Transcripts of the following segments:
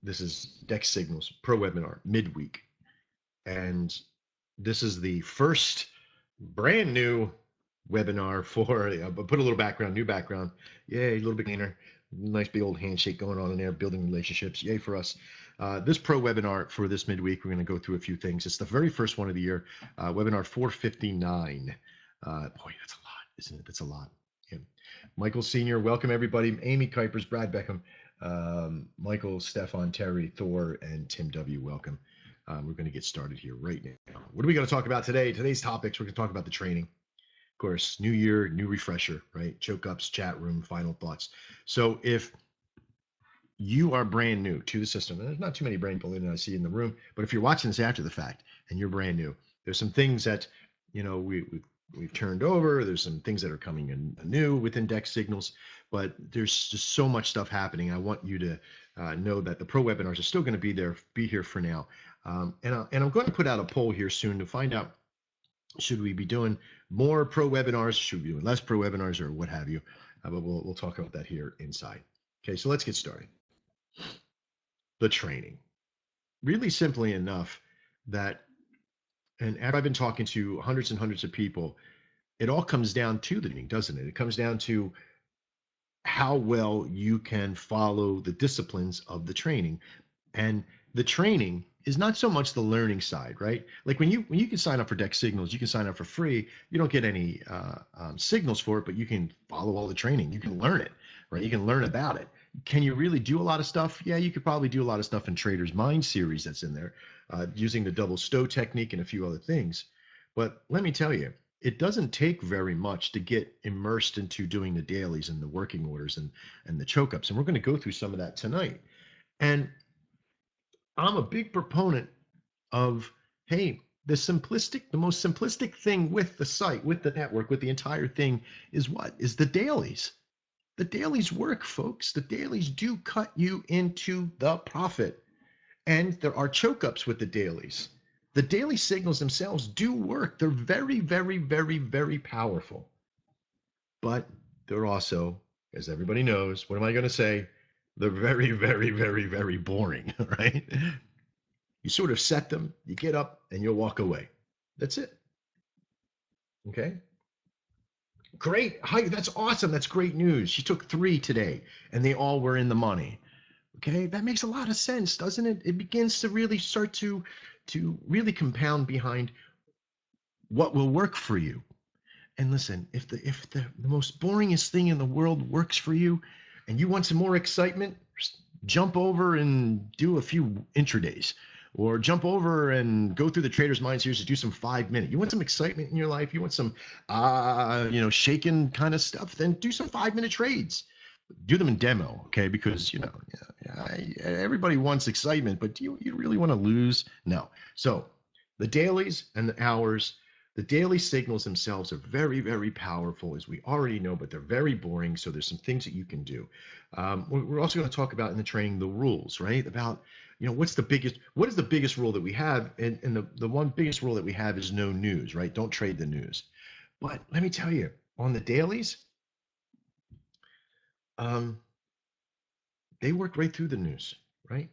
This is Dex Signals Pro Webinar Midweek. And this is the first brand new webinar for, put a little background, new background. Yay, a little bit cleaner. Nice big old handshake going on in there, building relationships. Yay for us. This pro webinar for this midweek, we're going to go through a few things. It's the very first one of the year, webinar 459. Boy, that's a lot, isn't it? That's a lot. Yeah. Michael Sr., welcome everybody. Amy Kuipers, Brad Beckham, Michael, Stefan, Terry, Thor, and Tim W. Welcome. We're going to get started here right now. What are we going to talk about today? Today's topics, we're going to talk about the training. Of course, new year, new refresher, right? Choke ups, chat room, final thoughts. So if you are brand new to the system, and there's not too many brand people in I see in the room, but if you're watching this after the fact and you're brand new, there's some things that, we've turned over. There's some things that are coming in new within Dex Signals, but there's just so much stuff happening. I want you to know that the pro webinars are still going to be here for now. And I'm going to put out a poll here soon to find out, should we be doing more pro webinars? Should we be doing less pro webinars, or what have you? But we'll talk about that here inside. Okay, so let's get started. The training. Really simply enough that, and after I've been talking to hundreds and hundreds of people, it all comes down to the training, doesn't it? It comes down to how well you can follow the disciplines of the training. And the training is not so much the learning side, right? Like when you can sign up for Dex Signals, you can sign up for free. You don't get any signals for it, but you can follow all the training. You can learn it, right? You can learn about it. Can you really do a lot of stuff? Yeah, you could probably do a lot of stuff in Trader's Mind series that's in there, using the double stow technique and a few other things. But let me tell you, it doesn't take very much to get immersed into doing the dailies and the working orders and the choke ups. And we're going to go through some of that tonight. And I'm a big proponent of, hey, the most simplistic thing with the site, with the network, with the entire thing is what? Is the dailies. The dailies work, folks. The dailies do cut you into the profit. And there are choke ups with the dailies. The daily signals themselves do work. They're very, very, very, very powerful. But they're also, as everybody knows, what am I going to say? They're very, very, very, very boring, right? You sort of set them, you get up, and you'll walk away. That's it. Okay? Great. Hi, that's awesome. That's great news. She took 3 today, and they all were in the money. Okay, that makes a lot of sense, doesn't it? It begins to really start to really compound behind what will work for you. And listen, if the most boringest thing in the world works for you, and you want some more excitement, jump over and do a few intradays, or jump over and go through the Trader's Mind series to do some 5-minute. You want some excitement in your life? You want some, shaking kind of stuff? Then do some 5-minute trades. Do them in demo, okay? Because everybody wants excitement, but do you really want to lose? No. So the dailies and the hours, the daily signals themselves are very, very powerful, as we already know, but they're very boring. So there's some things that you can do. We're also going to talk about in the training the rules, right? About what is the biggest rule that we have? And the one biggest rule that we have is no news, right? Don't trade the news. But let me tell you, on the dailies, they work right through the news, right?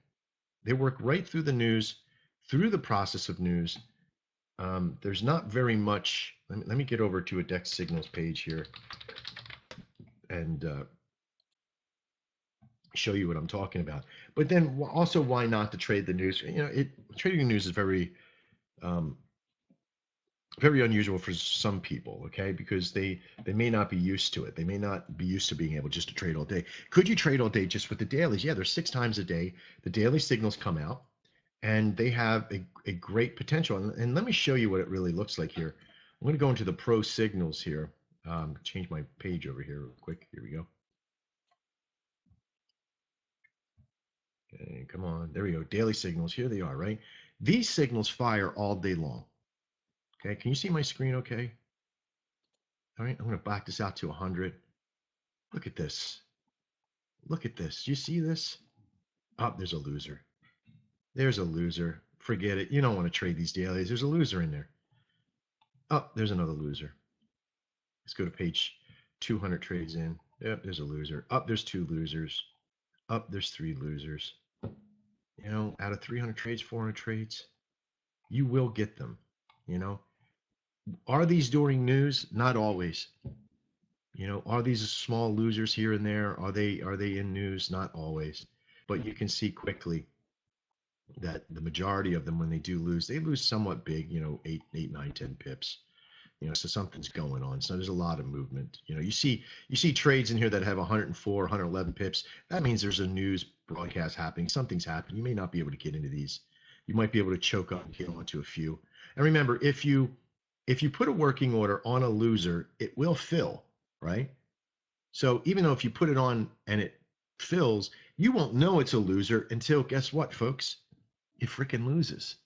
They work right through the news, through the process of news. There's not very much. Let me get over to a Dex Signals page here and show you what I'm talking about. But then also, why not to trade the news? Trading the news is very, very unusual for some people, okay? Because they may not be used to it. They may not be used to being able just to trade all day. Could you trade all day just with the dailies? Yeah, there's 6 times a day. The daily signals come out, and they have a great potential. And let me show you what it really looks like here. I'm going to go into the pro signals here. Change my page over here real quick. Here we go. Okay, come on. There we go. Daily signals. Here they are, right? These signals fire all day long. Okay, can you see my screen okay? All right, I'm going to back this out to 100. Look at this. Look at this. You see this? Oh, there's a loser. There's a loser. Forget it. You don't want to trade these dailies. There's a loser in there. Oh, there's another loser. Let's go to page 200 trades in. Yep, there's a loser. Up, there's 2 losers. Up, there's 3 losers. out of 300 trades, 400 trades, you will get them. You know, are these during news? Not always. Are these small losers here and there? Are they in news? Not always. But you can see quickly that the majority of them, when they do lose, they lose somewhat big, 8, 9, 10 pips. So something's going on. So there's a lot of movement. You see trades in here that have 104, 111 pips. That means there's a news broadcast happening. Something's happening. You may not be able to get into these. You might be able to choke up and get onto a few. And remember, if you put a working order on a loser, it will fill, right? So even though if you put it on and it fills, you won't know it's a loser until, guess what, folks? It freaking loses.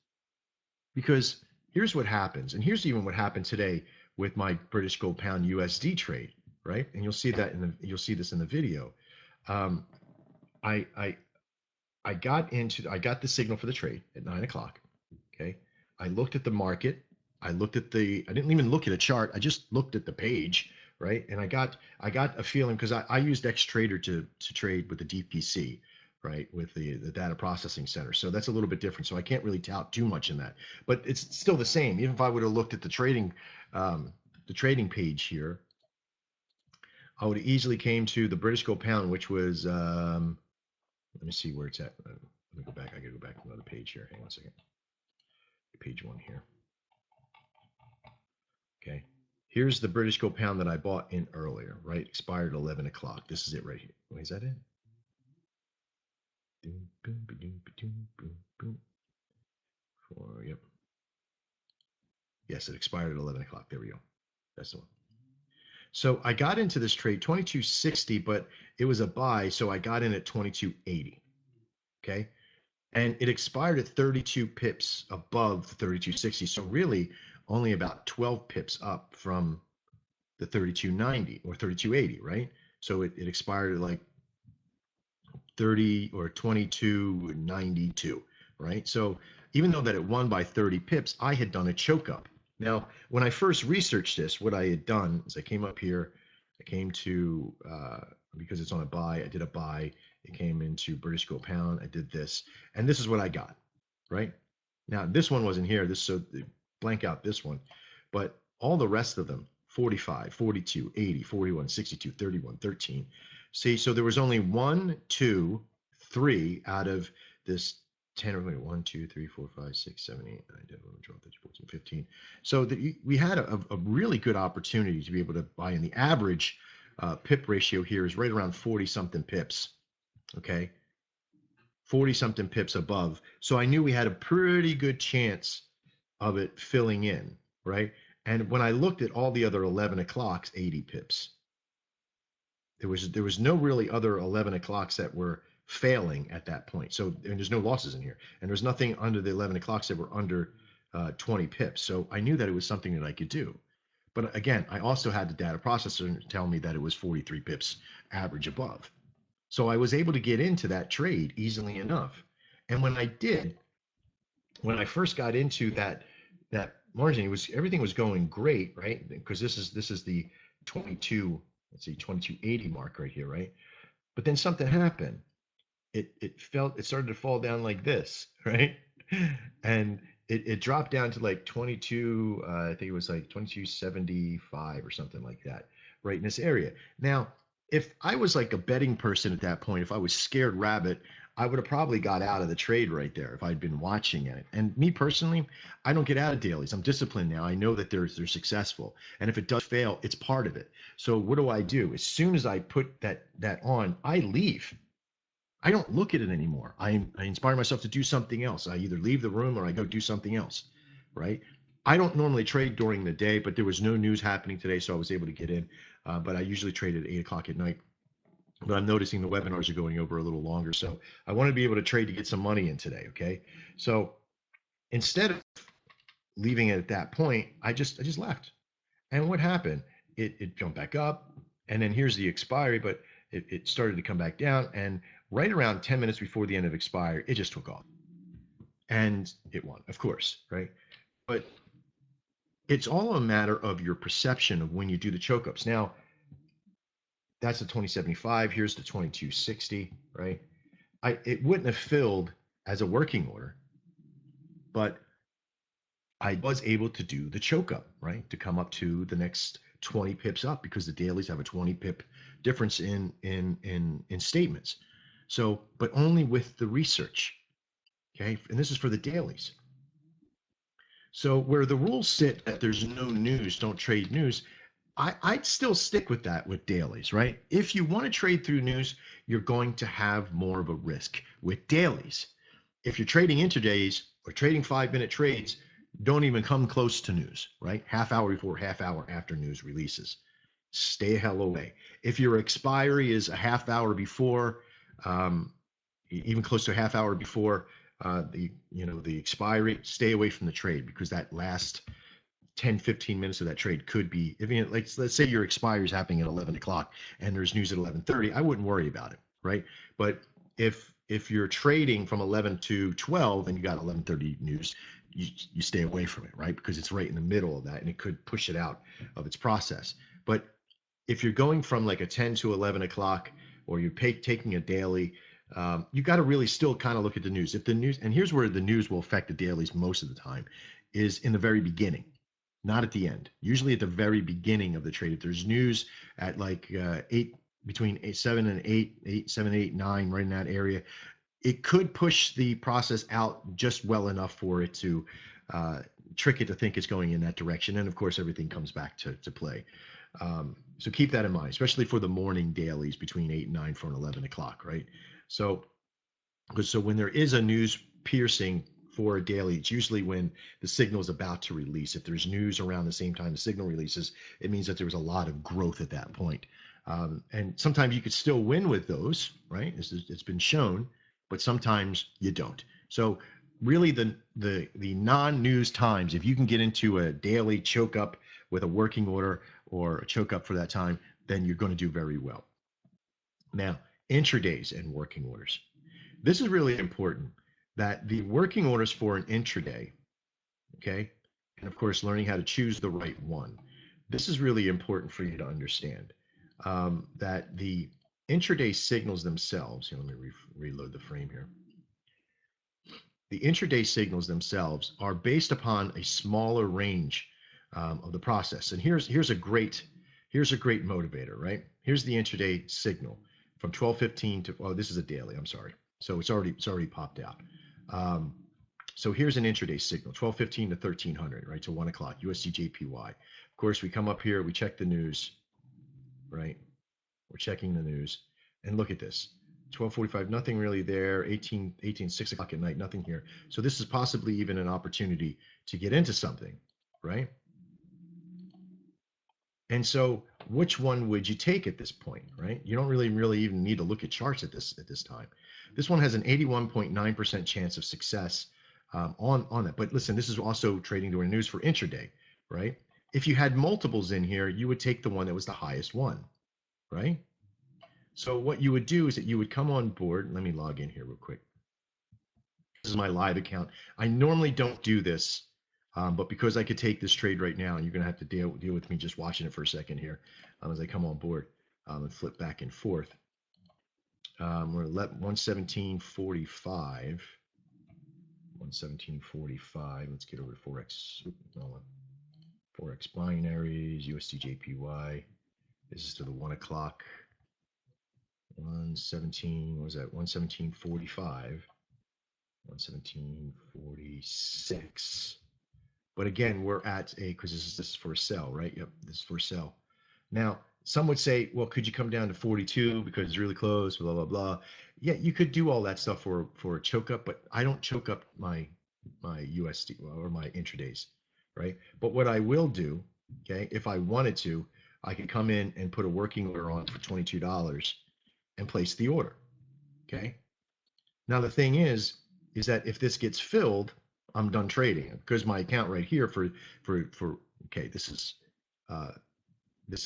Because here's what happens, and here's even what happened today with my British gold pound USD trade, right? And you'll see this in the video. Um, I I I got the signal for the trade at 9 o'clock. Okay. I looked at the market. I didn't even look at a chart. I just looked at the page, right? And I got a feeling because I used XTrader to trade with the DPC, right? With the data processing center. So that's a little bit different. So I can't really tout too much in that, but it's still the same. Even if I would have looked at the trading page here, I would have easily came to the British gold pound, which was, let me see where it's at. Let me go back. I gotta go back to another page here. Hang on a second. Page one here. Okay. Here's the British gold pound that I bought in earlier, right? Expired at 11 o'clock. This is it right here. Wait, is that it? Boom, boom, boom, boom, boom, boom. Yep. Yes, it expired at 11 o'clock. There we go. That's the one. So I got into this trade 22.60, but it was a buy, so I got in at 22.80. Okay. And it expired at 32 pips above the 32.60. So really only about 12 pips up from the 32.90 or 32.80, right? So it expired at like 30 or 22.92, right? So even though that it won by 30 pips, I had done a choke up. Now, when I first researched this, what I had done is I came up here, I came to, because it's on a buy, I did a buy. It came into British gold pound. I did this, and this is what I got, right? Now, this one wasn't here. So blank out this one, but all the rest of them, 45, 42, 80, 41, 62, 31, 13. See, so there was only 1, 2, 3 out of this 10 or 1, 2, 3, 4, 5, 6, 7, 8, 9, 10, 11, 12, 13, 14, 15. So we had a really good opportunity to be able to buy in. The average pip ratio here is right around 40 something pips. Okay. 40 something pips above. So I knew we had a pretty good chance of it filling in, right? And when I looked at all the other 11 o'clocks, 80 pips. There was no really other 11 o'clocks that were failing at that point. So and there's no losses in here, and there's nothing under the 11 o'clocks that were under 20 pips. So I knew that it was something that I could do. But again, I also had the data processor tell me that it was 43 pips average above. So I was able to get into that trade easily enough. And when I did, when I first got into that margin, everything was going great, right? Because this is the 22, let's see, 22.80 mark right here, right? But then something happened. It started to fall down like this, right? And it dropped down to like 22, I think it was like 22.75 or something like that, right in this area. Now, if I was like a betting person at that point, if I was scared rabbit, I would have probably got out of the trade right there if I'd been watching it. And me personally, I don't get out of dailies. I'm disciplined now. I know that they're successful. And if it does fail, it's part of it. So what do? As soon as I put that on, I leave. I don't look at it anymore. I inspire myself to do something else. I either leave the room or I go do something else, right? I don't normally trade during the day, but there was no news happening today, so I was able to get in. But I usually trade at 8 o'clock at night. But I'm noticing the webinars are going over a little longer, so I want to be able to trade to get some money in today. Okay, so instead of leaving it at that point, I just left. And what happened? It jumped back up, and then here's the expiry, but it started to come back down, and right around 10 minutes before the end of expiry, it just took off. And it won, of course, right? But it's all a matter of your perception of when you do the choke ups. Now, that's the 2075. Here's the 2260, right? It wouldn't have filled as a working order, but I was able to do the choke up, right? To come up to the next 20 pips up because the dailies have a 20 pip difference in statements. So, but only with the research. Okay. And this is for the dailies. So where the rules sit that there's no news, don't trade news, I'd still stick with that with dailies, right? If you want to trade through news, you're going to have more of a risk with dailies. If you're trading intradays or trading 5-minute trades, don't even come close to news, right? Half hour before, half hour after news releases. Stay a hell away. If your expiry is a half hour before, um, even close to a half hour before the expiry, stay away from the trade because that last 10, 15 minutes of that trade could be, if you like, let's say your expiry is happening at 11 o'clock and there's news at 11:30, I wouldn't worry about it, right? But if you're trading from 11 to 12 and you got 11:30 news, you stay away from it, right? Because it's right in the middle of that and it could push it out of its process. But if you're going from like a 10 to 11 o'clock or you're taking a daily, you got to really still kind of look at the news. If the news, and here's where the news will affect the dailies most of the time, is in the very beginning, not at the end. Usually at the very beginning of the trade. If there's news at like between 7 and 8, 7, 8, 9, right in that area, it could push the process out just well enough for it to trick it to think it's going in that direction. And of course, everything comes back to play. So keep that in mind, especially for the morning dailies between 8 and 9 for an 11 o'clock, right? So when there is a news piercing for a daily, it's usually when the signal is about to release. If there's news around the same time the signal releases, it means that there was a lot of growth at that point. And sometimes you could still win with those, right? It's been shown, but sometimes you don't. So really the non-news times, if you can get into a daily choke up with a working order or a choke up for that time, then you're going to do very well. Now, intradays and working orders. This is really important that the working orders for an intraday, okay, and of course, learning how to choose the right one. This is really important for you to understand that the intraday signals themselves, let me reload the frame here. The intraday signals themselves are based upon a smaller range of the process. And here's a great motivator, right? Here's the intraday signal from 12:15 to, oh, this is a daily, I'm sorry. So it's already popped out. So here's an intraday signal, 12:15 to 1300, right, to 1 o'clock, USD JPY. Of course, we come up here, we check the news, right? We're checking the news, and look at this. 12:45, nothing really there. 18, 6 o'clock at night, nothing here. So this is possibly even an opportunity to get into something, right? And so which one would you take at this point, right? You don't really even need to look at charts at this time. This one has an 81.9% chance of success on that. But listen, this is also trading during news for intraday, right? If you had multiples in here, you would take the one that was the highest one, right? So what you would do is that you would come on board. Let me log in here real quick. This is my live account. I normally don't do this, but because I could take this trade right now, and you're going to have to deal with me just watching it for a second here as I come on board and flip back and forth. We're at 117.45. 117.45. Let's get over to Forex. Forex binaries, USD JPY. This is to the 1 o'clock. 117, what was that? 117.45. 117.46. But again, we're at because this is for a sell, right? Yep, this is for a sell. Now, some would say, well, could you come down to 42 because it's really close, blah, blah, blah. Yeah, you could do all that stuff for a choke up, but I don't choke up my USD or my intradays, right? But what I will do, okay, if I wanted to, I could come in and put a working order on for $22 and place the order, okay? Now, the thing is that if this gets filled, I'm done trading because my account right here okay, this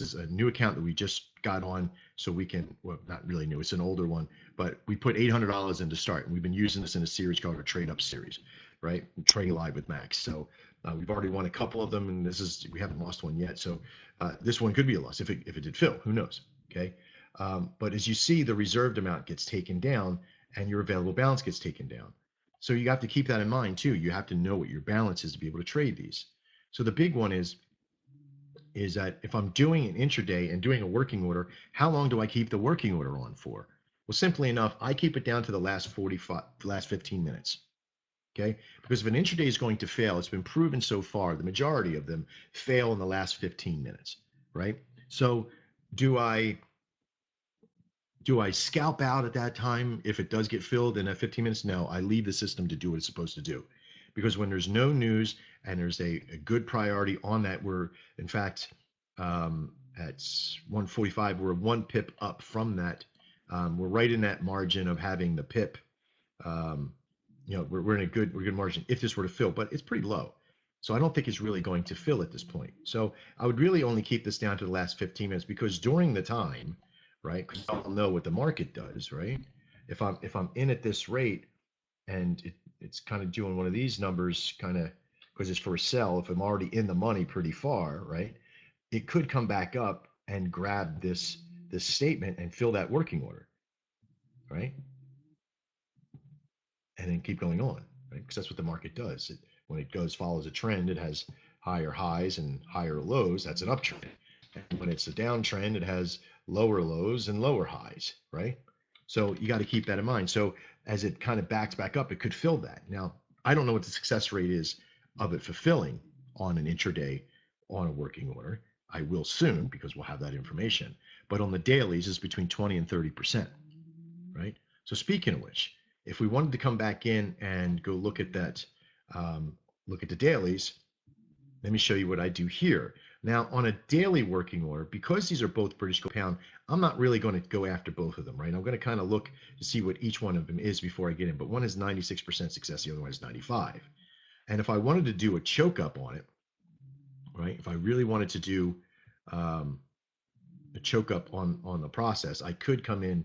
is a new account that we just got on, so we can, well, not really new, it's an older one, but we put $800 in to start, and we've been using this in a series called our Trade Up series, right? Trading Live with Max. So we've already won a couple of them, and we haven't lost one yet. So this one could be a loss if it did fill, who knows, okay? But as you see, the reserved amount gets taken down, and your available balance gets taken down. So you have to keep that in mind too. You have to know what your balance is to be able to trade these. So the big one is that if I'm doing an intraday and doing a working order, how long do I keep the working order on for? Well, simply enough, I keep it down to the last 45, the last 15 minutes. Okay. Because if an intraday is going to fail, it's been proven so far, the majority of them fail in the last 15 minutes, right? So do I do I scalp out at that time if it does get filled in that 15 minutes? No, I leave the system to do what it's supposed to do. Because when there's no news and there's a good priority on that, we're in fact at 145, we're 1 pip up from that. We're right in that margin of having the pip. Um, we're in we're good margin if this were to fill, but it's pretty low. So I don't think it's really going to fill at this point. So I would really only keep this down to the last 15 minutes because during the time, right? Because I'll know what the market does, right? If I'm in at this rate and it's kind of doing one of these numbers, kind of because it's for a sell. If I'm already in the money pretty far, right? It could come back up and grab this statement and fill that working order, right? And then keep going on, right? Because that's what the market does. When it goes follows a trend, it has higher highs and higher lows. That's an uptrend. And when it's a downtrend, it has lower lows and lower highs, right? So you got to keep that in mind. So as it kind of backs back up, it could fill that. Now, I don't know what the success rate is of it fulfilling on an intraday on a working order. I will soon because we'll have that information. But on the dailies, it's between 20 and 30%, right? So speaking of which, if we wanted to come back in and go look at that, look at the dailies, let me show you what I do here. Now, on a daily working order, because these are both British pound, I'm not really going to go after both of them, right? I'm going to kind of look to see what each one of them is before I get in. But one is 96% success, the other one is 95. And if I wanted to do a choke up on it, right? If I really wanted to do a choke up on the process, I could come in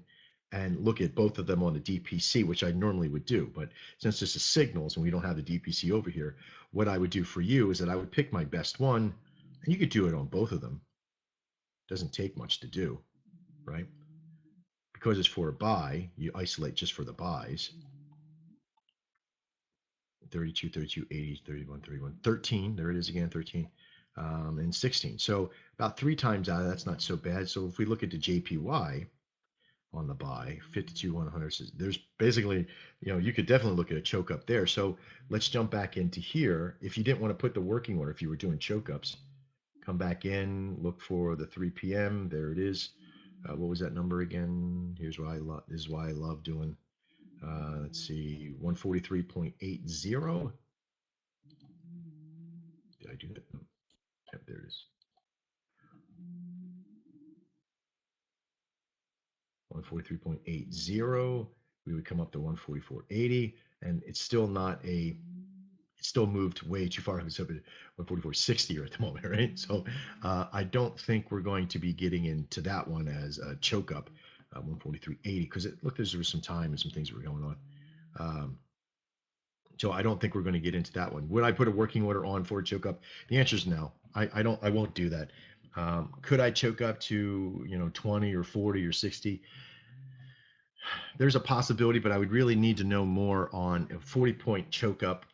and look at both of them on the DPC, which I normally would do. But since this is signals and we don't have the DPC over here, what I would do for you is that I would pick my best one, and you could do it on both of them. It doesn't take much to do, right? Because it's for a buy, you isolate just for the buys. 32, 32, 80, 31, 31, 13. There it is again, 13. And 16. So about 3 times out of that's not so bad. So if we look at the JPY, on the buy, 52 100. There's basically, you could definitely look at a choke up there. So let's jump back into here. If you didn't want to put the working order, if you were doing choke ups, come back in, look for the 3 p.m. There it is. What was that number again? Here's why I love. This is why I love doing. Let's see, 143.80. Did I do that? No. Yep, there it is. 143.80. We would come up to 144.80, and it's still not a. It still moved way too far. It's up at 144.60 at the moment, right? So I don't think we're going to be getting into that one as a choke up, 143.80, because look, there was some time and some things that were going on. So I don't think we're going to get into that one. Would I put a working order on for a choke up? The answer is no. I don't. I won't do that. Could I choke up to 20 or 40 or 60? There's a possibility, but I would really need to know more on a 40-point choke up,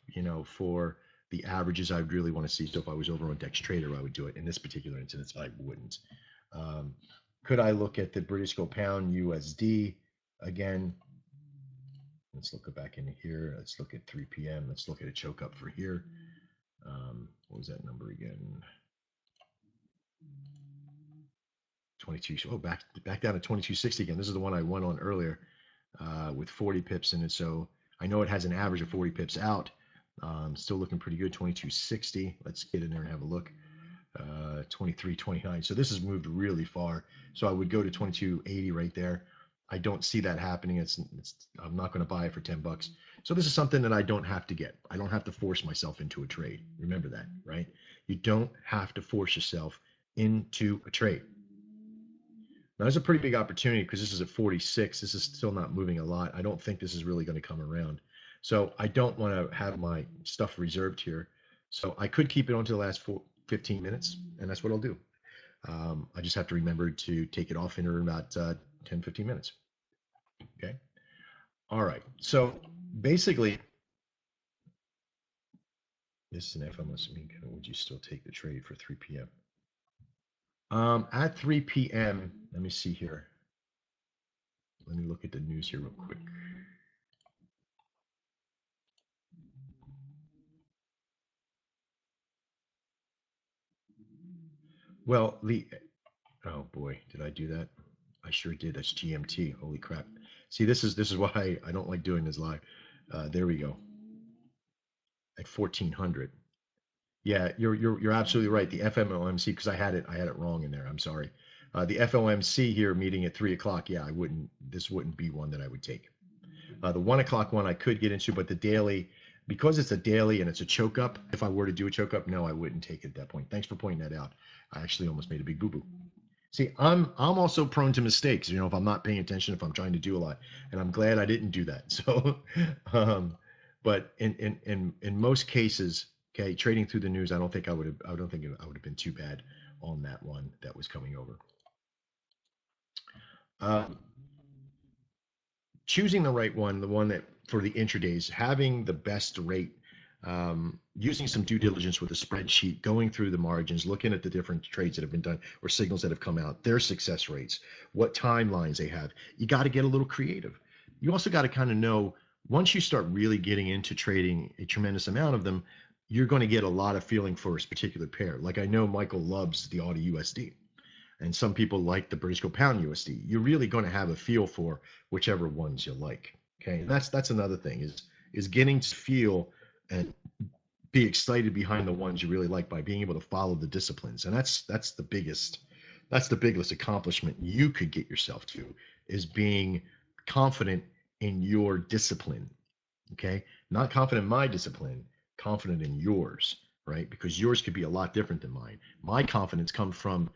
for the averages I would really want to see. So if I was over on Dex Trader, I would do it. In this particular instance, I wouldn't. Could I look at the British Gold Pound USD again? Let's look back in here. Let's look at 3 p.m. Let's look at a choke up for here. What was that number again? 22. Oh, back down to 2260 again. This is the one I went on earlier with 40 pips in it. So I know it has an average of 40 pips out. Still looking pretty good. 2260. Let's get in there and have a look. 2329. So this has moved really far. So I would go to 2280 right there. I don't see that happening. I'm not going to buy it for 10 bucks. So this is something that I don't have to get. I don't have to force myself into a trade. Remember that, right? You don't have to force yourself into a trade. Now, there's a pretty big opportunity because this is at 46. This is still not moving a lot. I don't think this is really going to come around. So I don't want to have my stuff reserved here. So I could keep it on to the last 15 minutes, and that's what I'll do. I just have to remember to take it off in about 10, 15 minutes. Okay. All right. So basically, This is an FOMC. Would you still take the trade for 3 p.m.? At 3 p.m., let me see here. Let me look at the news here real quick. Well, oh boy, did I do that? I sure did. That's GMT. Holy crap. See, this is why I don't like doing this live. There we go. At 1400. Yeah, you're absolutely right. The FOMC, because I had it wrong in there. I'm sorry. The FOMC here meeting at 3 o'clock. Yeah, this wouldn't be one that I would take. The 1 o'clock one I could get into, but the daily, because it's a daily and it's a choke up, if I were to do a choke up, no, I wouldn't take it at that point. Thanks for pointing that out. I actually almost made a big boo boo. See, I'm also prone to mistakes. If I'm not paying attention, if I'm trying to do a lot, and I'm glad I didn't do that. So, but in most cases, okay, trading through the news, I don't think I would have. I don't think I would have been too bad on that one that was coming over. Choosing the right one, the one that for the intradays, having the best rate, using some due diligence with a spreadsheet, going through the margins, looking at the different trades that have been done or signals that have come out, their success rates, what timelines they have. You got to get a little creative. You also got to kind of know once you start really getting into trading a tremendous amount of them, you're going to get a lot of feeling for a particular pair. Like I know Michael loves the Audi USD and some people like the British Gold Pound USD. You're really going to have a feel for whichever ones you like. Okay, and that's another thing is getting to feel and be excited behind the ones you really like by being able to follow the disciplines. And that's the biggest accomplishment you could get yourself to is being confident in your discipline. Okay, not confident in my discipline, confident in yours, right? Because yours could be a lot different than mine. My confidence comes from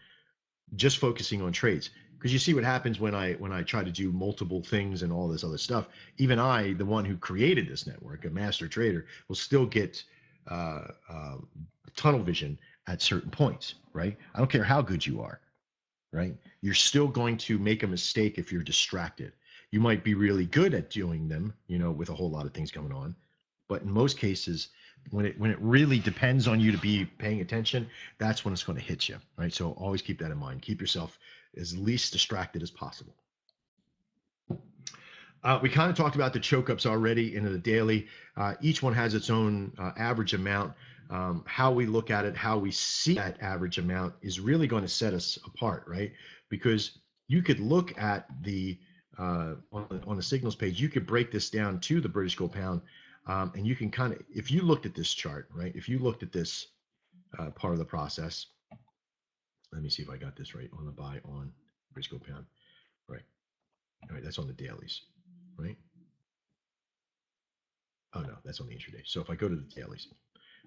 just focusing on trades, because you see what happens when I try to do multiple things and all this other stuff. Even I, the one who created this network, a master trader, will still get uh, uh, tunnel vision at certain points, right? I don't care how good you are, right? You're still going to make a mistake if you're distracted. You might be really good at doing them, with a whole lot of things going on, but in most cases, when it really depends on you to be paying attention, that's when it's going to hit you, right? So always keep that in mind. Keep yourself as least distracted as possible. We kind of talked about the choke ups already into the daily. Each one has its own average amount. How we look at it, how we see that average amount is really going to set us apart, right? Because you could look at the on the signals page, you could break this down to the British Gold Pound, and you can kind of, if you looked at this chart, right? If you looked at this part of the process, let me see if I got this right on the buy on British Gold Pound, right? All right, that's on the dailies, right? Oh no, that's on the intraday. So if I go to the dailies,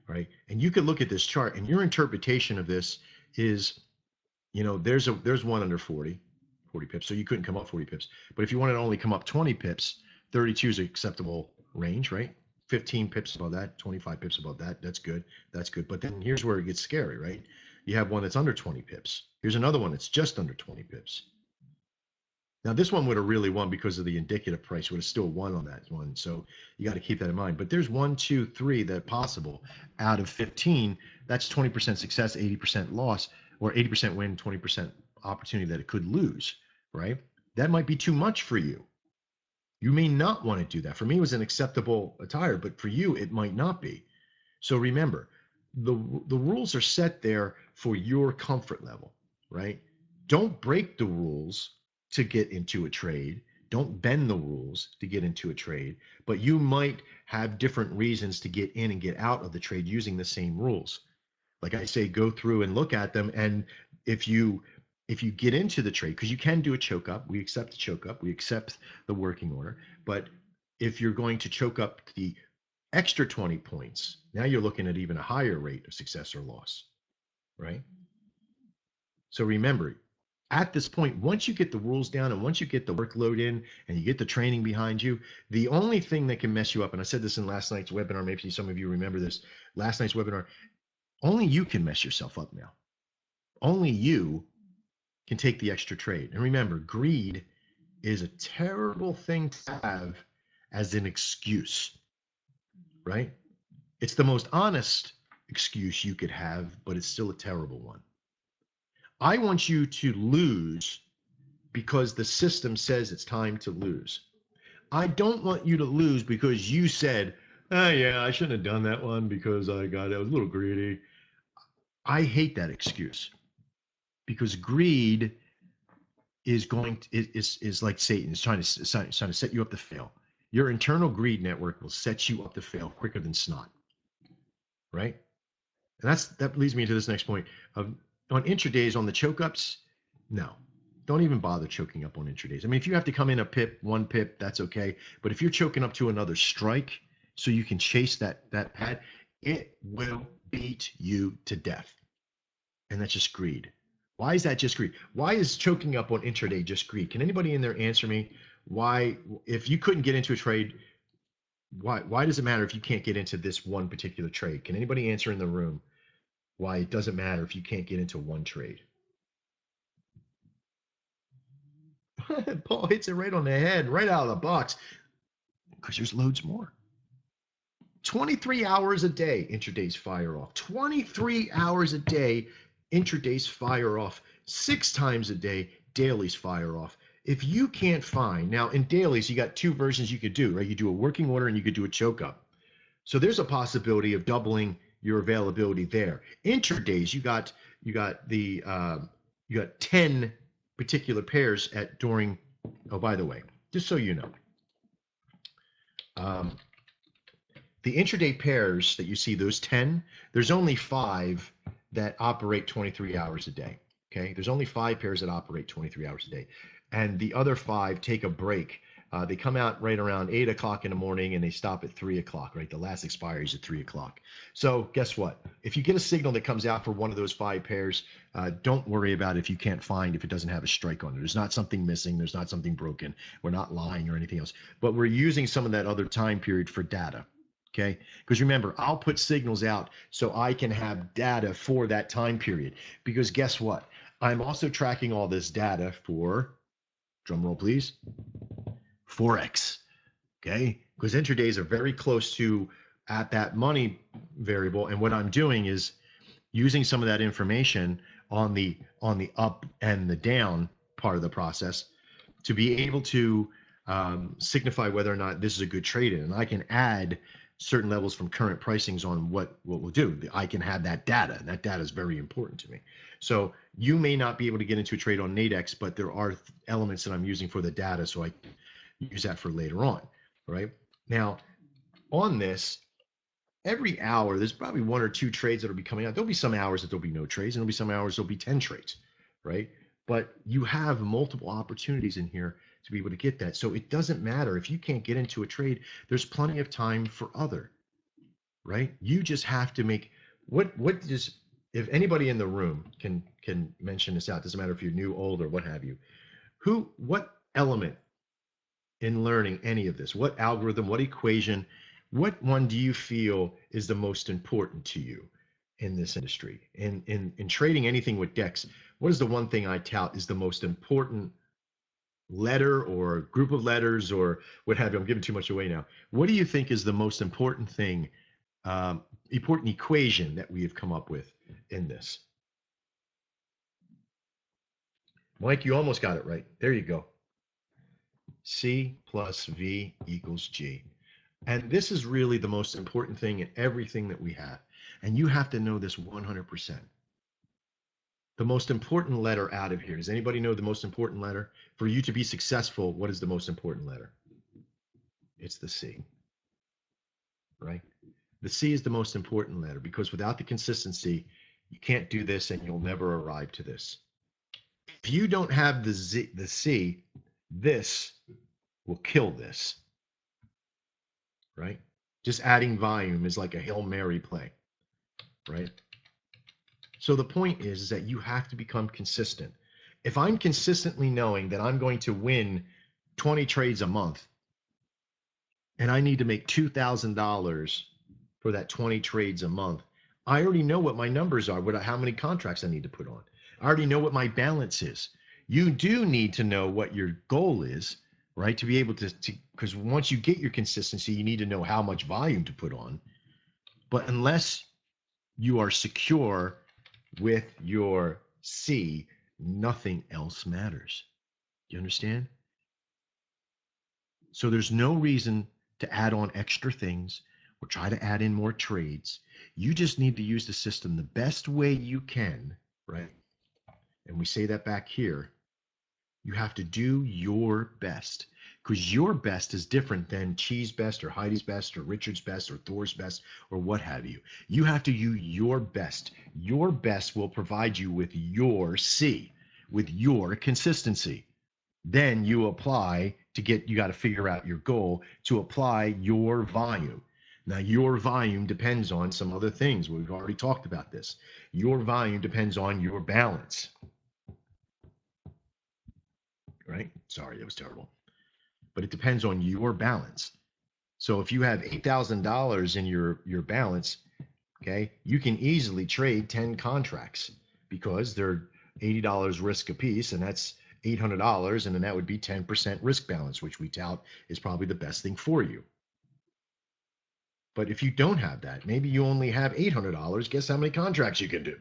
right, and you could look at this chart, and your interpretation of this is, there's one under 40 pips, so you couldn't come up 40 pips. But if you wanted to only come up 20 pips, 32 is an acceptable range, right? 15 pips above that, 25 pips above that, that's good. That's good. But then here's where it gets scary, right? You have one that's under 20 pips. Here's another one that's just under 20 pips. Now, this one would have really won because of the indicative price, would have still won on that one. So you got to keep that in mind. But there's 1, 2, 3 that possible out of 15. That's 20% success, 80% loss, or 80% win, 20% opportunity that it could lose, right? That might be too much for you. You may not want to do that. For me, it was an acceptable attire, but for you, it might not be. So remember, the rules are set there for your comfort level, right? Don't break the rules to get into a trade. Don't bend the rules to get into a trade, but you might have different reasons to get in and get out of the trade using the same rules. Like I say, go through and look at them. And if you get into the trade, because you can do a choke up, we accept the choke up, we accept the working order. But if you're going to choke up the extra 20 points, now you're looking at even a higher rate of success or loss, right? So remember, at this point, once you get the rules down and once you get the workload in and you get the training behind you, the only thing that can mess you up, and I said this in last night's webinar, maybe some of you remember this, last night's webinar, only you can mess yourself up now. Only you can take the extra trade. And remember, greed is a terrible thing to have as an excuse, right? It's the most honest excuse you could have, but it's still a terrible one. I want you to lose because the system says it's time to lose. I don't want you to lose because you said, oh, yeah, I shouldn't have done that one because I was a little greedy. I hate that excuse because greed is like Satan. It's trying to set you up to fail. Your internal greed network will set you up to fail quicker than snot, right? And that leads me to this next point. On intradays, on the choke ups, no, don't even bother choking up on intradays. I mean, if you have to come in one pip, that's okay. But if you're choking up to another strike so you can chase that pad, it will beat you to death. And that's just greed. Why is that just greed? Why is choking up on intraday just greed? Can anybody in there answer me why, if you couldn't get into a trade, why does it matter if you can't get into this one particular trade? Can anybody answer in the room why it doesn't matter if you can't get into one trade? Paul hits it right on the head, right out of the box, because there's loads more. 23 hours a day, intradays fire off. 23 hours a day, intradays fire off. 6 times a day, dailies fire off. If you can't find, now in dailies, you got 2 versions you could do, right? You do a working order and you could do a choke up. So there's a possibility of doubling your availability there. Intradays, you got 10 particular pairs during, oh, by the way, just so you know, the intraday pairs that you see, those 10, there's only 5 that operate 23 hours a day. Okay, there's only 5 pairs that operate 23 hours a day, and the other 5 take a break. They come out right around 8 o'clock in the morning and they stop at 3 o'clock, right? The last expiry is at 3 o'clock. So guess what? If you get a signal that comes out for one of those 5 pairs, don't worry about it if you can't find, if it doesn't have a strike on it. There's not something missing. There's not something broken. We're not lying or anything else. But we're using some of that other time period for data. Okay, because remember, I'll put signals out so I can have data for that time period. Because guess what? I'm also tracking all this data for, drum roll please, Forex. Okay, because intradays are very close to at that money variable, and what I'm doing is using some of that information on the up and the down part of the process to be able to signify whether or not this is a good trade in, and I can add certain levels from current pricings on what we'll do. I can have that data, and that data is very important to me. So you may not be able to get into a trade on Nadex, but there are elements that I'm using for the data, so I can use that for later on, right? Now, on this, every hour, there's probably 1 or 2 trades that will be coming out. There'll be some hours that there'll be no trades, and there'll be some hours there'll be 10 trades, right? But you have multiple opportunities in here to be able to get that. So it doesn't matter if you can't get into a trade, there's plenty of time for other, right? You just have to make if anybody in the room can mention this out, doesn't matter if you're new, old, or what have you, what element in learning any of this, what algorithm, what equation, what one do you feel is the most important to you in this industry? In trading anything with DEX, what is the one thing I tout is the most important letter or group of letters or what have you? I'm giving too much away now. What do you think is the most important thing, important equation that we have come up with in this? Mike, you almost got it right. There you go. C plus V equals G. And this is really the most important thing in everything that we have. And you have to know this 100%. The most important letter out of here. Does anybody know the most important letter? For you to be successful, what is the most important letter? It's the C, right? The C is the most important letter because without the consistency, you can't do this and you'll never arrive to this. If you don't have the C, this will kill this, right? Just adding volume is like a Hail Mary play, right? So the point is that you have to become consistent. If I'm consistently knowing that I'm going to win 20 trades a month and I need to make $2,000 for that 20 trades a month, I already know what my numbers are, how many contracts I need to put on. I already know what my balance is. You do need to know what your goal is, right? To be able to because once you get your consistency, you need to know how much volume to put on. But unless you are secure with your C, nothing else matters. Do you understand? So there's no reason to add on extra things or try to add in more trades. You just need to use the system the best way you can, right? And we say that back here. You have to do your best because your best is different than Chi's best or Heidi's best or Richard's best or Thor's best or what have you. You have to do your best. Your best will provide you with your C, with your consistency. Then you apply to get, you got to figure out your goal to apply your volume. Now, your volume depends on some other things. We've already talked about this. Your volume depends on your balance, right? Sorry, that was terrible. But it depends on your balance. So if you have $8,000 in your balance, okay, you can easily trade 10 contracts because they're $80 risk a piece, and that's $800, and then that would be 10% risk balance, which we tout is probably the best thing for you. But if you don't have that, maybe you only have $800, guess how many contracts you can do?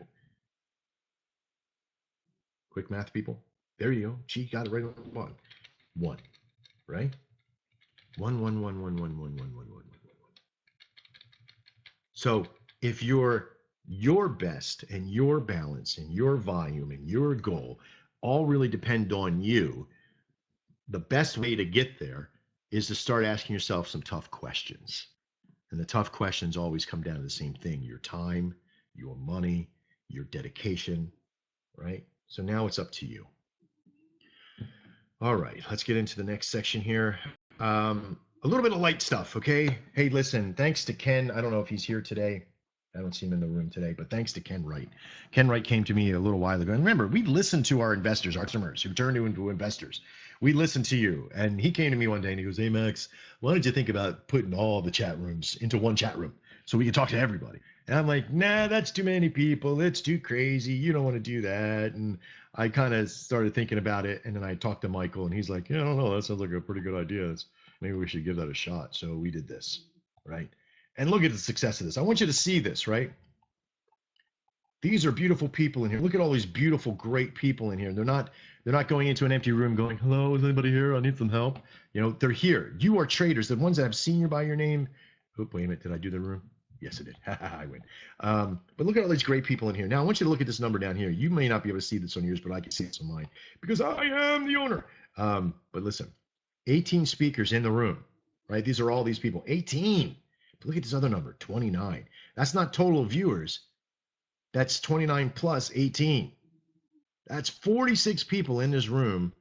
Quick math, people. There you go. She got it right on one. One, right? One. So if your best and your balance and your volume and your goal all really depend on you, the best way to get there is to start asking yourself some tough questions. And the tough questions always come down to the same thing: your time, your money, your dedication, right? So now it's up to you. All right, let's get into the next section here. A little bit of light stuff, okay? Hey, listen, thanks to Ken. I don't know if he's here today. I don't see him in the room today, but thanks to Ken Wright. Ken Wright came to me a little while ago. And remember, we listen to our investors, our customers who turn into investors. We listen to you. And he came to me one day and he goes, hey, Max, why don't you think about putting all the chat rooms into one chat room so we can talk to everybody? And I'm like, nah, that's too many people. It's too crazy. You don't want to do that. And I kind of started thinking about it. And then I talked to Michael and he's like, yeah, I don't know. That sounds like a pretty good idea. Maybe we should give that a shot. So we did this, right? And look at the success of this. I want you to see this, right? These are beautiful people in here. Look at all these beautiful, great people in here. They're not going into an empty room going, hello, is anybody here? I need some help. You know, they're here. You are traders. The ones that have senior by your name. Oop, wait a minute. Did I do the room? Yes, I did. I win. But look at all these great people in here. Now, I want you to look at this number down here. You may not be able to see this on yours, but I can see this on mine because I am the owner. But listen, 18 speakers in the room, right? These are all these people. 18. But look at this other number, 29. That's not total viewers. That's 29 plus 18. That's 46 people in this room,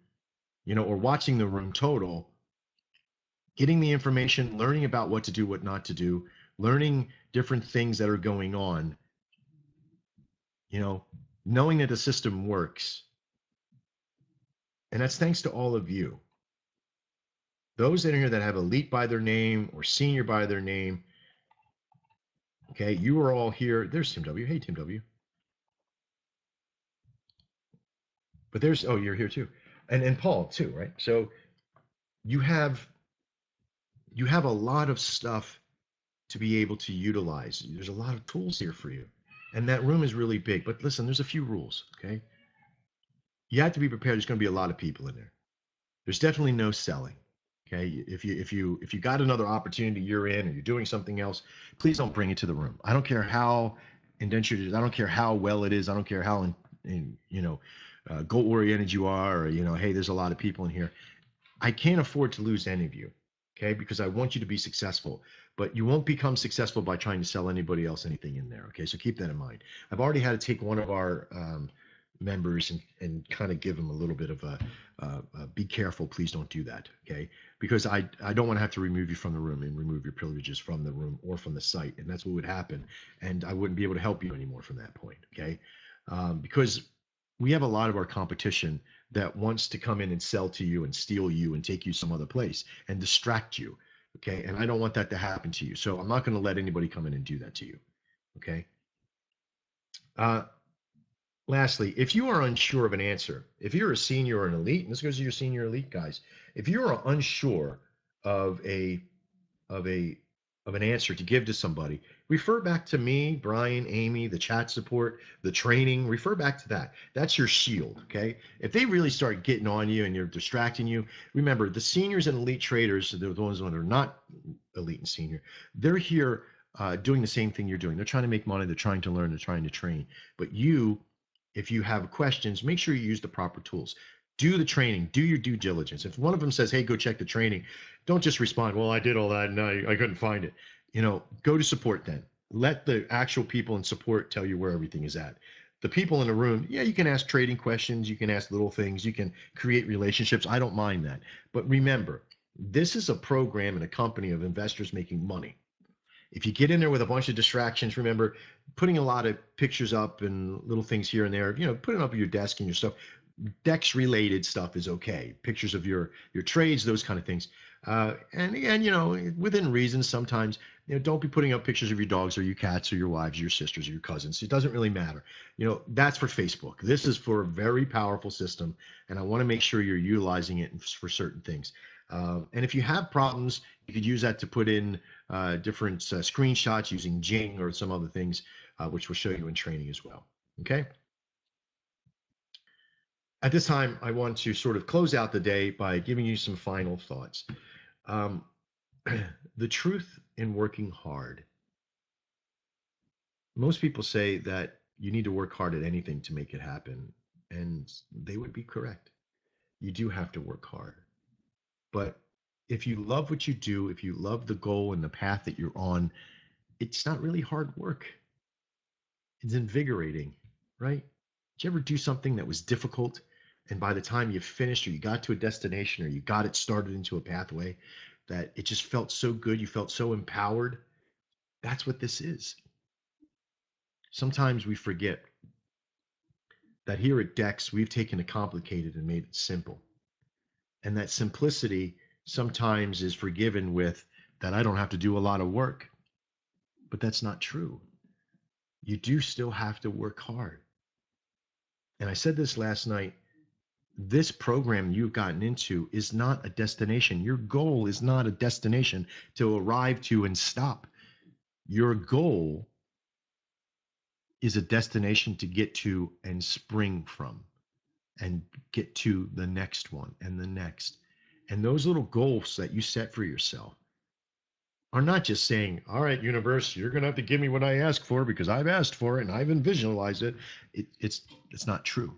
you know, or watching the room total, getting the information, learning about what to do, what not to do, learning different things that are going on, you know, knowing that the system works. And that's thanks to all of you. Those in here that have elite by their name or senior by their name, okay, you are all here. There's Tim W. Hey, Tim W. But there's, oh, you're here too. And Paul too, right? So you have a lot of stuff to be able to utilize. There's a lot of tools here for you. And that room is really big. But listen, there's a few rules, okay? You have to be prepared. There's going to be a lot of people in there. There's definitely no selling. Okay, if you got another opportunity you're in or you're doing something else, please don't bring it to the room. I don't care how indentured it is. I don't care how well it is. I don't care how goal oriented you are, or hey, there's a lot of people in here. I can't afford to lose any of you, okay? Because I want you to be successful, but you won't become successful by trying to sell anybody else anything in there, okay? So keep that in mind. I've already had to take one of our members and kind of give them a little bit of a be careful, please don't do that, okay? Because I don't want to have to remove you from the room and remove your privileges from the room or from the site, and that's what would happen, and I wouldn't be able to help you anymore from that point, okay? Because we have a lot of our competition that wants to come in and sell to you and steal you and take you some other place and distract you, okay? And I don't want that to happen to you, so I'm not going to let anybody come in and do that to you, okay? Lastly, if you are unsure of an answer, if you're a senior or an elite, and this goes to your senior elite guys, if you are unsure of a of an answer to give to somebody, refer back to me, Brian, Amy, the chat support, the training, refer back to that. That's your shield, okay? If they really start getting on you and you're distracting you, remember the seniors and elite traders, they're the ones that are not elite and senior, they're here doing the same thing you're doing. They're trying to make money, they're trying to learn, they're trying to train. But you, if you have questions, make sure you use the proper tools. Do the training, do your due diligence. If one of them says, hey, go check the training, don't just respond, well, I did all that and I couldn't find it. Go to support then. Let the actual people in support tell you where everything is at. The people in the room, yeah, you can ask trading questions, you can ask little things, you can create relationships. I don't mind that. But remember, this is a program and a company of investors making money. If you get in there with a bunch of distractions, remember putting a lot of pictures up and little things here and there, putting up your desk and your stuff. Dex related stuff is okay. Pictures of your trades, those kind of things. And again, within reason, sometimes, don't be putting up pictures of your dogs or your cats or your wives or your sisters or your cousins. It doesn't really matter. That's for Facebook. This is for a very powerful system. And I want to make sure you're utilizing it for certain things. And if you have problems, you could use that to put in different screenshots using Jing or some other things, which we'll show you in training as well. Okay. At this time, I want to sort of close out the day by giving you some final thoughts. The truth in working hard. Most people say that you need to work hard at anything to make it happen, and they would be correct. You do have to work hard. But if you love what you do, if you love the goal and the path that you're on, it's not really hard work. It's invigorating, right? Did you ever do something that was difficult, and by the time you finished or you got to a destination or you got it started into a pathway, that it just felt so good, you felt so empowered? That's what this is. Sometimes we forget that here at Dex, we've taken the complicated and made it simple. And that simplicity sometimes is forgiven with that I don't have to do a lot of work. But that's not true. You do still have to work hard. And I said this last night, this program you've gotten into is not a destination. Your goal is not a destination to arrive to and stop. Your goal is a destination to get to and spring from and get to the next one and the next. And those little goals that you set for yourself are not just saying, all right, universe, you're going to have to give me what I ask for because I've asked for it and I've visualized it. It's not true.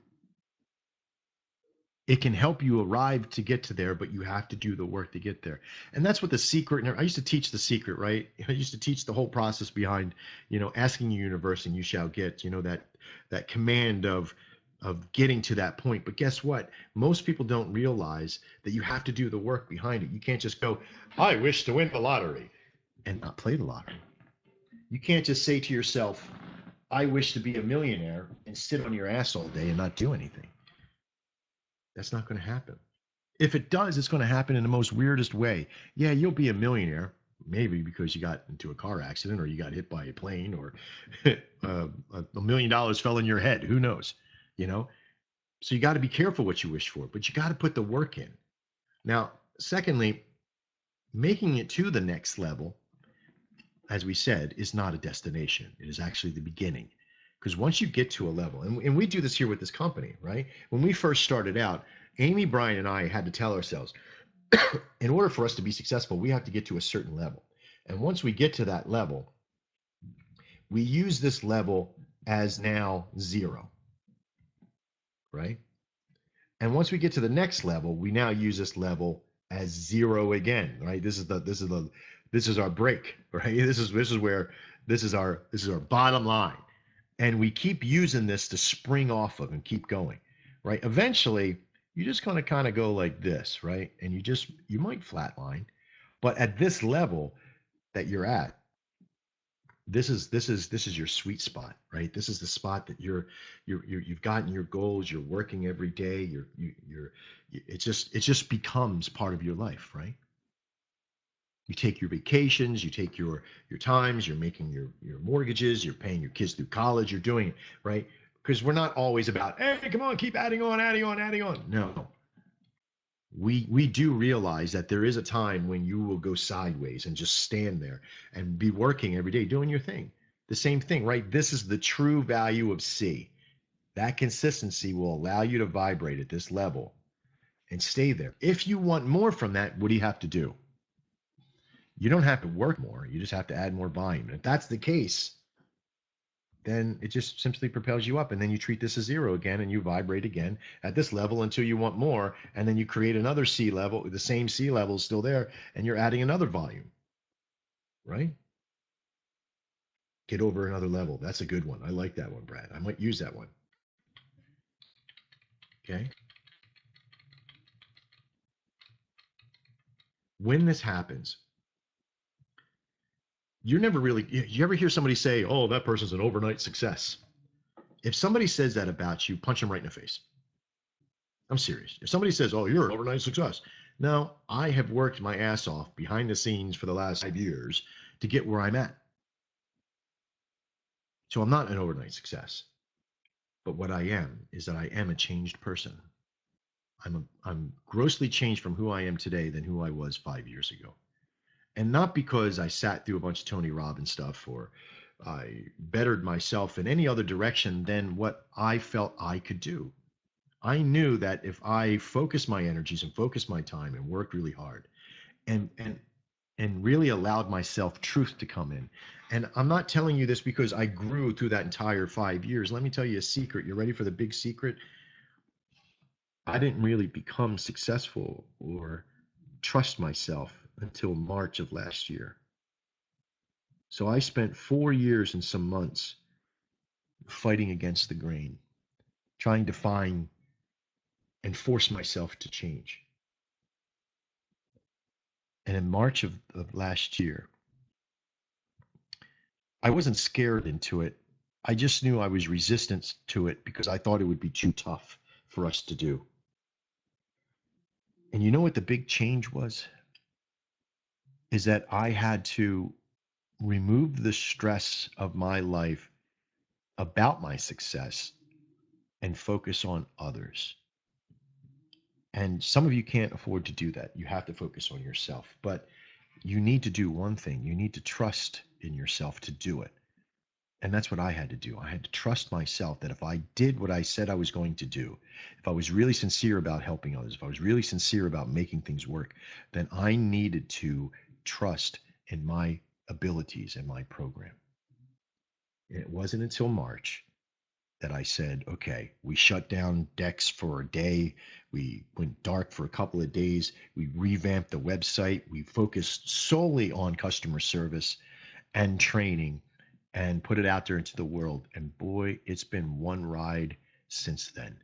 It can help you arrive to get to there, but you have to do the work to get there. And that's what the secret, I used to teach the secret, right? I used to teach the whole process behind, asking the universe and you shall get, that command of getting to that point. But guess what? Most people don't realize that you have to do the work behind it. You can't just go, I wish to win the lottery and not play the lottery. You can't just say to yourself, I wish to be a millionaire and sit on your ass all day and not do anything. That's not going to happen. If it does, it's going to happen in the most weirdest way. Yeah, you'll be a millionaire, maybe because you got into a car accident or you got hit by a plane or $1 million fell in your head. Who knows? So you got to be careful what you wish for, but you got to put the work in. Now, secondly, making it to the next level, as we said, is not a destination. It is actually the beginning. Because once you get to a level, and we do this here with this company, right? When we first started out, Amy, Brian, and I had to tell ourselves, in order for us to be successful, we have to get to a certain level. And once we get to that level, we use this level as now 0, right? And once we get to the next level, we now use this level as 0 again, right? This is our break, right? This is our bottom line. And we keep using this to spring off of and keep going, right? Eventually, you're just going to kind of go like this, right? And you might flatline, but at this level that you're at, this is your sweet spot, right? This is the spot that you've gotten your goals. You're working every day. It just becomes part of your life, right? You take your vacations, you take your times, you're making your mortgages, you're paying your kids through college, you're doing it, right? Because we're not always about, hey, come on, keep adding on. No. we do realize that there is a time when you will go sideways and just stand there and be working every day doing your thing. The same thing, right? This is the true value of C. That consistency will allow you to vibrate at this level and stay there. If you want more from that, what do you have to do? You don't have to work more. You just have to add more volume. And if that's the case, then it just simply propels you up. And then you treat this as zero again and you vibrate again at this level until you want more. And then you create another C level. The same C level is still there and you're adding another volume, right? Get over another level. That's a good one. I like that one, Brad. I might use that one. Okay. When this happens, you're never really, you ever hear somebody say, oh, that person's an overnight success? If somebody says that about you, punch them right in the face. I'm serious. If somebody says, oh, you're an overnight success. No, I have worked my ass off behind the scenes for the last 5 years to get where I'm at. So I'm not an overnight success. But what I am is that I am a changed person. I'm grossly changed from who I am today than who I was 5 years ago. And not because I sat through a bunch of Tony Robbins stuff or I bettered myself in any other direction than what I felt I could do. I knew that if I focused my energies and focused my time and worked really hard and really allowed myself truth to come in. And I'm not telling you this because I grew through that entire 5 years. Let me tell you a secret. You ready for the big secret? I didn't really become successful or trust myself until March of last year. So I spent 4 years and some months fighting against the grain, trying to find and force myself to change. And in March of last year, I wasn't scared into it. I just knew I was resistant to it because I thought it would be too tough for us to do. And you know what the big change was? Is that I had to remove the stress of my life about my success and focus on others. And some of you can't afford to do that. You have to focus on yourself. But you need to do one thing. You need to trust in yourself to do it. And that's what I had to do. I had to trust myself that if I did what I said I was going to do, if I was really sincere about helping others, if I was really sincere about making things work, then I needed to trust in my abilities and my program. And it wasn't until March that I said, okay, we shut down Dex for a day. We went dark for a couple of days. We revamped the website. We focused solely on customer service and training and put it out there into the world. And boy, it's been one ride since then.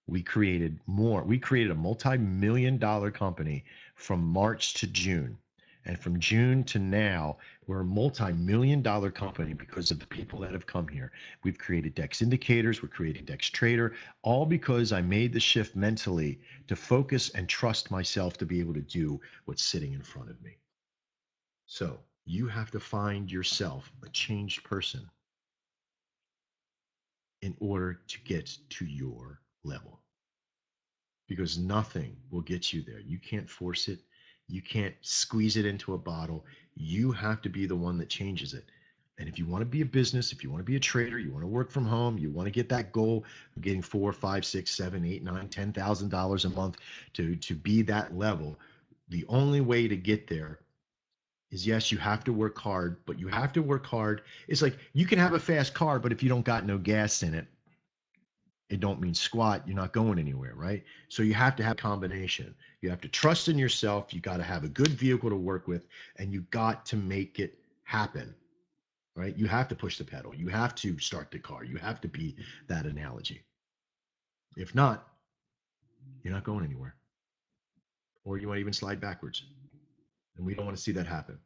We created more. We created a multi-million-dollar company from March to June. And from June to now, we're a multi-million-dollar company because of the people that have come here. We've created Dex Indicators. We're creating Dex Trader, all because I made the shift mentally to focus and trust myself to be able to do what's sitting in front of me. So you have to find yourself a changed person in order to get to your level. Because nothing will get you there. You can't force it. You can't squeeze it into a bottle. You have to be the one that changes it. And if you want to be a business, if you want to be a trader, you want to work from home, you want to get that goal of getting $4, $5, $6, $7, $8, $9, $10,000 a month to be that level, the only way to get there is, yes, you have to work hard, but you have to work hard. It's like you can have a fast car, but if you don't got no gas in it, it don't mean squat. You're not going anywhere, right? So you have to have a combination. You have to trust in yourself. You got to have a good vehicle to work with, and you got to make it happen, right? You have to push the pedal. You have to start the car. You have to be that analogy. If not, you're not going anywhere, or you might even slide backwards. And we don't want to see that happen.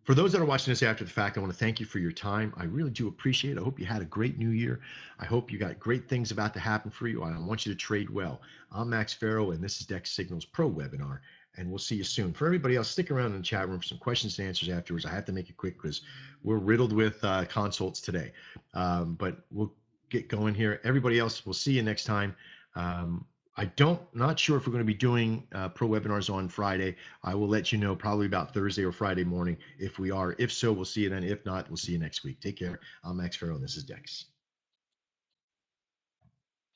For those that are watching this after the fact, I want to thank you for your time. I really do appreciate it. I hope you had a great new year. I hope you got great things about to happen for you. I want you to trade well. I'm Max Farrow, and this is Dex Signals Pro Webinar, and we'll see you soon. For everybody else, stick around in the chat room for some questions and answers afterwards. I have to make it quick because we're riddled with consults today, but we'll get going here. Everybody else, we'll see you next time. Not sure if we're going to be doing pro webinars on Friday. I will let you know probably about Thursday or Friday morning if we are. If so, we'll see you then. If not, we'll see you next week. Take care. I'm Max Farrell, and this is Dex.